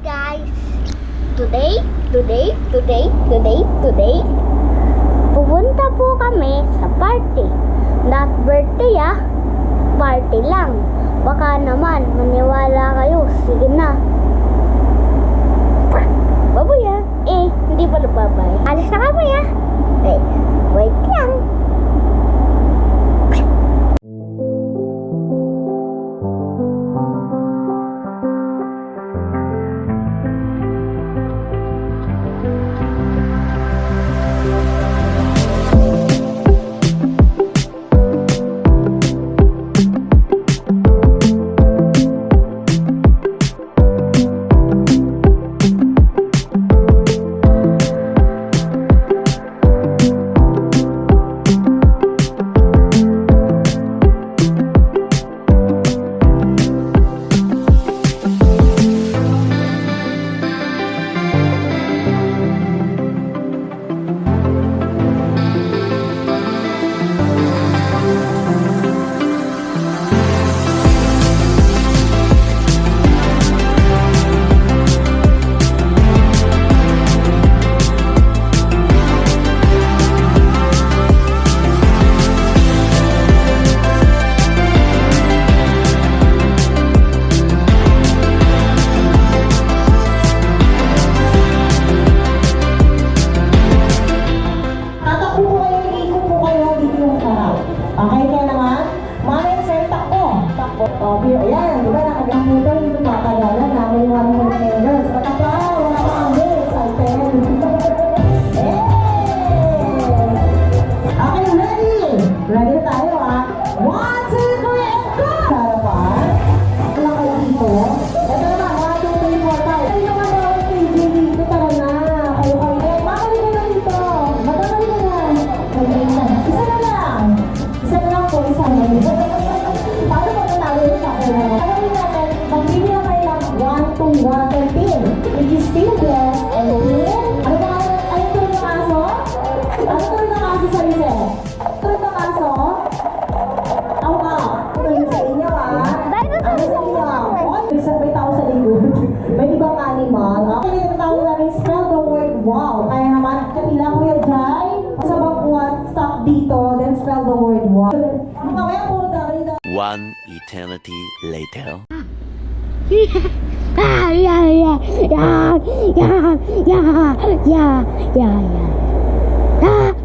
guys! Today, pupunta po kami sa party. Not birthday party lang. Baka naman, maniwala kayo. Sige na. Baboy hindi pala babay. Alis na kami wait lang. Ayan, diba nakagamutan dito matagalan namin yung mga fingers. Matapaw, wala ka ang hits, Alten. Okay, ready? Ready tayo 1, 2, 3, and go! Sarapan. Wala kayo dito. Ito naman, 1, 2, 3, 4, 5. Ay, naman ako dito, tara na. Kayo. Makali na lang dito. Matamali na lang. Isa na lang. Isa na lang po, isa na lang. Paano ba natalo yung soccer na? Gagawin natin, magbili na kayo ng 1 to 113, which is still blessed and win. Ano ba? Ano tuloy ng aso? Ano tuloy ng aso sa Rizal? Tuloy ng aso? Ako ka. Tuloy sa inyo Ano sa inyo? May sabay tao sa likod. May ibang animal. Okay, yung tao namin spell the word wow. Kaya naman, kapila ko yung Jai. Sa bangkuan, stop dito, then spell the word wow. Mamaya puro dari. One eternity later. Yeah.